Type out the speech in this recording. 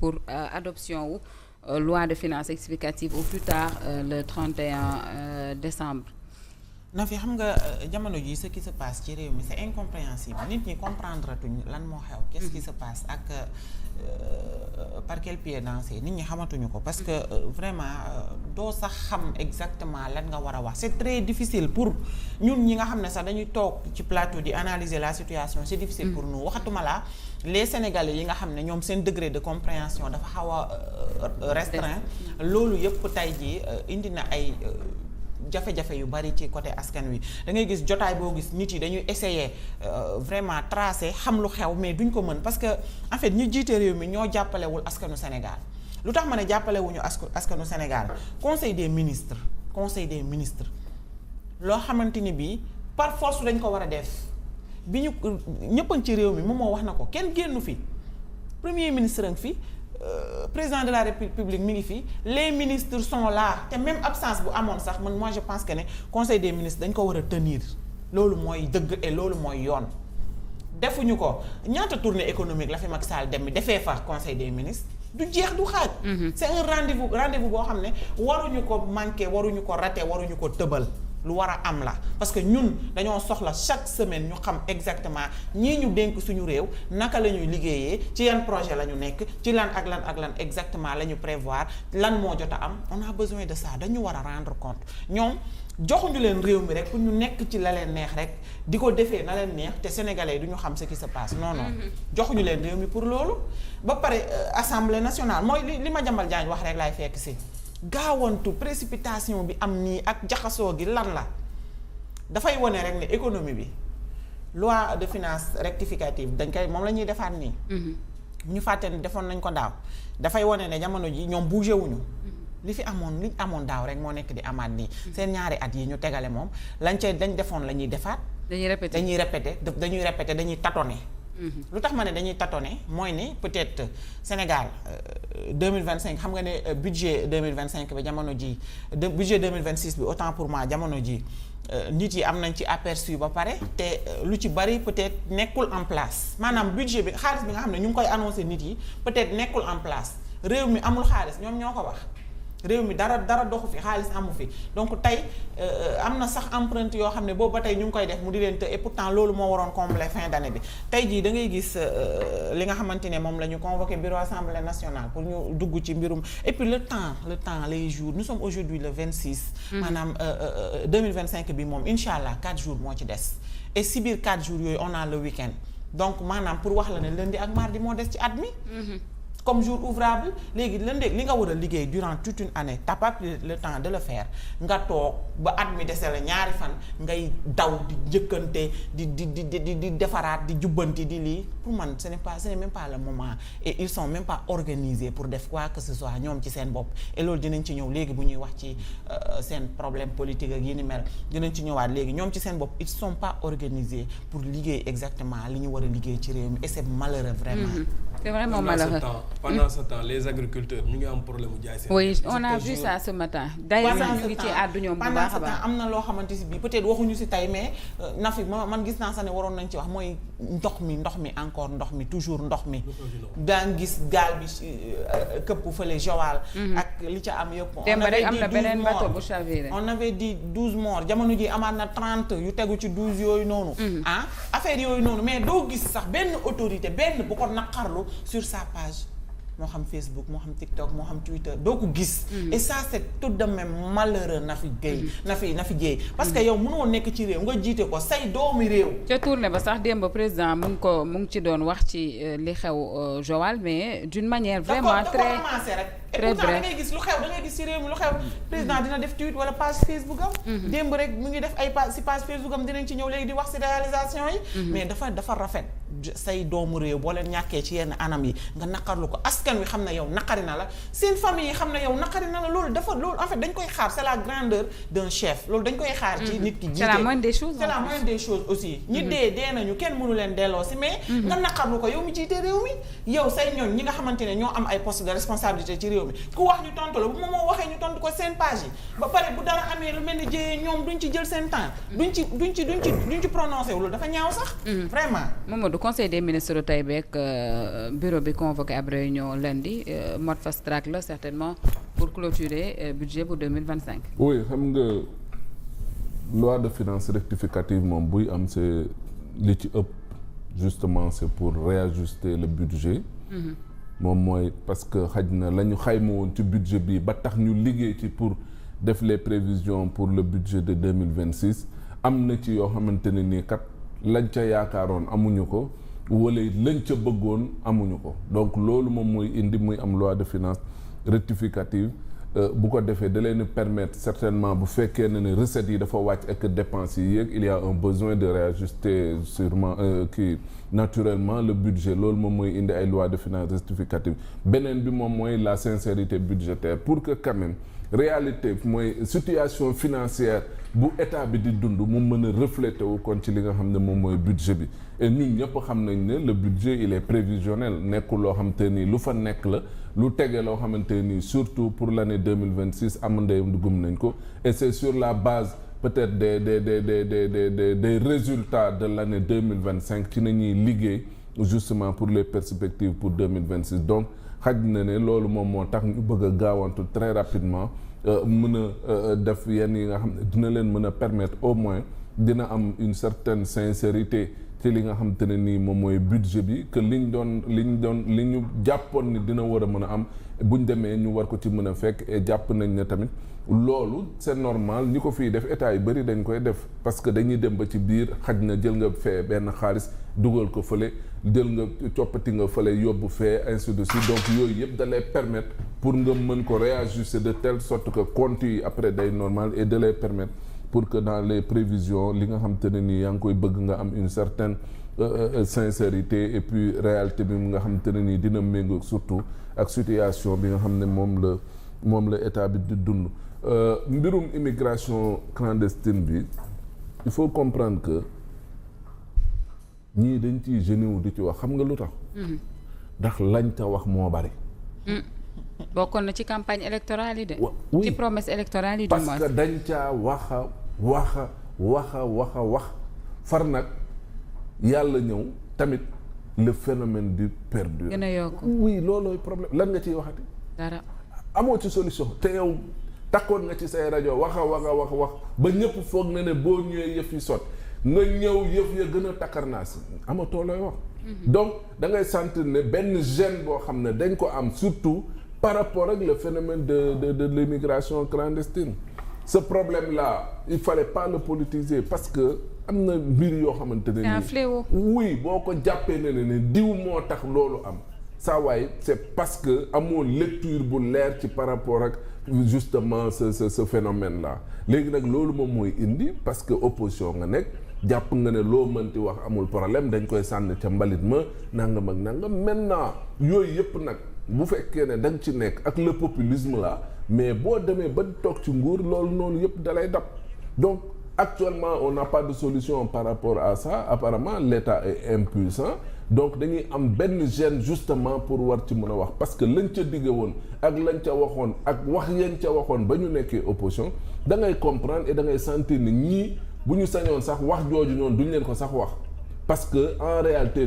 pour adoption wu loi de finances rectificative au plus tard le 31 décembre. na fi xam nga jamono ji ce qui se passe ci réew mi c'est incompréhensible nit ñi comprendre tuñ lan moo xew qu'est-ce qui se passe ak par quel pied danser nit ñi xamatuñu ko parce que vraiment doo sax xam exactement lan nga war a wax c'est très difficile pour ñun ñi nga xam ne sax dañuy toog ci plateau di analyser la situation c'est difficile pour nous waxatuma la les Sénégalais yi nga xam ne ñoom seen degré de compréhension dafa xaw a restreint loolu yëpp tey jii indi na ay jafe-jafe yu bari ci côté askan wi da ngay gis jotaay boo gis nit yi dañuy essayer vraiment tracer xam lu xew mais duñ ko mën parce que en fait ñi jiite réew mi ñoo jàppalewul askanu Sénégal lu tax ma ne jàppalewuñu askanu Sénégal conseil des ministres loo xamante ni bii par force dañ ko war a def bi ñu ñëppan ci réew mi moom moo wax na ko kenn génnu fi premier ministre ngi fi président de la République mi ngi fi les ministres sont là te même absence bu amoon sax man moi je pense que ne conseil des ministres dañ ko war a tenir loolu mooy dëgg et loolu mooy yoon defuñu ko ñaata tournée économique la fi Macky Sall dem defee fa conseil des ministres du jeex du xaaj c'est un rendez-vous boo xam ne waruñu ko manquer waruñu ko rater waruñu ko tëbal lu war a am la parce que ñun dañoo soxla chaque semaine ñu xam exactement ñii ñu dénk suñu réew naka la ñuy liggéeyee ci yan projet la ñu nekk ci lan ak lan exactement la ñu prévoir lan moo jot a am on a besoin de ça dañu war a rendre compte ñoom joxuñu leen réew mi rek pour ñu nekk ci la leen neex rek di ko defee na leen neex te sénégalais du ñu xam ce qui se passe non joxuñu leen réew mi pour loolu ba pare assemblée nationale mooy li Madiambal Diagne wax rek laay fekk si gaawantu précipitation bi am nii ak jaxasoo gi lan la dafay wone rek ne économie bi loi de finances rectificative dañ koy moom la ñuy defaat nii ñu fàtte ne defoon nañ ko daaw dafay wone ne jamono ji ñoom bougé wuñu li amoon daaw rek moo nekk di amaat nii seen ñaari at yi ñu tegale moom lañ defoon la ñuy defaat dañuy répéter dañuy tâtonner lu tax ma ne dañuy tâtonner mooy ne peut-être Sénégal 2025 xam nga ne budget 2025 bi jamono ji budget 2026 bi autant pour moi jamono ji nit yi am nañ ci aperçu ba pare te lu ci bari peut-être nekkul en place maanaam budget bi xaalis bi nga xam ne ñu ngi koy annoncer nit yi peut-être nekkul en place réew mi amul xaalis ñoom ñoo ko wax réew mi dara doxu fi xaalis amu fi donc tey am na sax empreinte yoo xam ne boobu ba tey ñu ngi koy def mu di leen te et pourtant loolu moo waroon combler fin d'année bi tey jii da ngay gis li nga xamante ne moom la ñu convoqué bureau assemblée nationale pour ñu dugg ci mbirum et puis le temps les jours nous sommes aujourd'hui le 26 maanaam 2025 bi moom incha allah 4 jours moo ci des et si biir 4 jours yooyu on a le week-end donc maanaam pour wax la ne lundi ak mardi moo des ci at mi comme jour ouvrable léegi li nga war a liggéey durant toute une année t'as pas pris le temps de le faire nga toog ba at mi dese la ñaari fan ngay daw di njëkkante di defaraat di jubbanti di lii pour man ce n'est même pas le moment et ils sont même pas organisés pour def quoi que ce soit ñoom ci seen bopp et loolu dinañ ci ñëw léegi bu ñuy wax ci seen problème politique ak yi ni mel dinañ ci ñëwaat léegi ñoom ci seen bopp ils sont pas organisés pour liggéey exactement li ñu war a liggéey ci réew mi et c'est malheureux vraiment. C'est vraiment malheureux. Pendant ce temps les agriculteurs ñu ngi am problème mu jaay seen. Oui, on a vu ça ce matin. D'ailleurs ñu ngi ci àddu ñoom bu baax a baax. am na loo xamante si bii peut-être waxuñu si tey mais Nafi man gis naa sax ne waroon nañ ci wax mooy ndox mi encore ndox mi toujours ndox mi. daan gis gaal bi këpp fële Joal. ak li ca am yëpp. démb rek am na beneen bateau bu chaviré. on avait dit 12 morts jamono ji amaat na 30 yu tegu ci 12 yooyu noonu. Affaire yooyu noonu mais doo gis sax benn autorité benn bu ko naqarlu sur sa page. moo xam Facebook moo xam TikTok moo xam Twitter doo ko gis. et ça c'est tout de même malheureux Nafi Guèye. Nafi Guèye parce que yow mënoo nekk ci réew nga jiite ko say doomi réew. ca tournée ba sax démb président mu ngi ci doon wax ci li xew Joal mais d'une manière vraiment très très bref. da ngay gis lu xew da ngay gis ci réew mi lu xew. président dina def tweet wala page Facebook am. démb rek mu ngi def ay page Facebook am dinañ ci ñëw léegi di wax ci réalisation yi. mais dafa rafet say doomu réew boo leen ñàkkee ci yenn anam yi nga naqarlu ko askan wi xam na yow naqari na la seen famille yi xam na yow naqari na la loolu en fait dañ koy xaar c'est la grandeur d'un chef loolu dañ koy xaar ci nit ki jiite c'est la moindre des choses aussi ñi dee nañu kenn mënu leen delloo si mais nga naqarlu ko yow mi jiite réew mi yow say ñoon ñi nga xamante ne ñoo am ay postes de responsabilité ci réew mi ku wax ñu tontu la bu moom moo waxee ñu tontu ko seen page yi ba pare bu dara amee lu mel ni jëyee ñoom duñ ci jël seen temps duñ ci prononcé wu loolu dafa ñaaw sax vraiment conseil des ministres tey beeg bureau bi convoqué ab réunion lundi mode fast track la certainement pour clôturer budget pour 2025. oui xam nga loi de finances rectificative moom buy am c'est li ci ëpp justement c'est pour réajuster le budget. moom mooy parce que xaj na la ñu xayma woon ci budget bi ba tax ñu liggéey ci pour def les prévisions pour le budget de 2026 am na ci yoo xamante ne nii kat lañ ca yaakaaroon amuñu ko wala lañ ca bëggoon amuñu ko donc loolu moom mooy indi muy am loi de finances rectificative bu ko defee da leen permettre certainement bu fekkee ne recettes yi dafa wàcc ak dépenses yi yéeg il y a un besoin de réajuster sûrement naturellement le budget loolu moom mooy indi ay loi de finances rectificative beneen bi moom mooy la sincérité budgétaire pour que quand même réalité mooy situation financière bu état bi di dund mu mën a refléter wu kon ci li nga xam ne moom mooy budget bi et ñun ñëpp xam nañ ne le budget il est prévisionnel nekkul loo xam te nii lu fa nekk la lu tege loo xamante nii surtout pour l'année 2026 am ndey dugum nañ ko et c'est sur la base peut-être des résultats de l'année 2025 ci nañuy liggéey justement pour les perspectives pour 2026 donc xaj na ne loolu moom moo tax ñu bëgg a gaawantu très rapidement mën a def yenn yi nga xam ne dina leen mën a permettre au moins dina am une certaine sincérité ci li nga xam te ne nii moom mooy budget bi que li ñu jàppoon ni dina war a mën a am buñ demee ñu war ko ci mën a fekk et jàpp nañ ne tamit loolu c'est normal ñi ko fii def état yu bëri dañ koy def parce que dañuy dem ba ci biir xaj na jël nga fee benn xaalis dugal ko fële jël nga coppati nga fële yóbbu fee ainsi de suite donc yooyu yëpp da lay permettre pour nga mën ko réajuster de telle sorte que compte yi après day normal et da lay permettre pour que dans les prévisions li nga xam te ne nii yaa ngi koy bëgg nga am une certaine sincérité et puis réalité bi nga xam te ne nii dina méngoo surtout ak situation bi nga xam ne moom la état bi di dund mbirum immigration clandestine bi il faut comprendre que ñii dañ ciy génne wu di ci wax xam nga lu tax ndax lañ ca wax moo bari bokkoon na ci campagne électorale yi de oui ci promesse électorale yi parce que dañ caa wax far nag yàlla ñëw tamit le phénomène du perdure gën a yokk oui loolooy problème lan nga ciy waxati dara amoo ci solution te yow takkoon nga ci say rajo wax ba ñëpp foog na ne boo ñëwee yëf yi sot nga ñëw yëf ya gën a takkarnaas amatoo looy wax donc da ngay sentir ne benn gêne boo xam ne dañ ko am surtout par rapport ak le phénomène de l'immigration clandestine ce problème là il fallait pas le politiser parce que am na mbir yoo xamante ne c'est un fléau oui boo ko jàppee ne diw moo tax loolu am saa waay c'est parce que amoo lecture bu leer ci par rapport ak justement ce phénomène là léegi nag loolu moom mooy indi parce que opposition nga nekk jàpp nga ne loo mënti wax amul problème dañ koy sànni ca mbalit ma nangam ak nangam maintenant yooyu yëpp nag bu fekkee ne da nga ci nekk ak le populisme là mais boo demee ba toog ci nguur loolu noonu yëpp dalay dab donc actuellement on n'a pas de solution par rapport à ça apparemment l'État est impuissant donc dañuy am benn gêne justement pour war ci mën a wax parce que lañ ca digge woon ak lañ ca waxoon ak wax yañ ca waxoon ba ñu nekkee opposition da ngay comprendre et da ngay sentir ni ñii bu ñu sañoon sax wax jooju noonu duñ leen ko sax wax parce que en réalité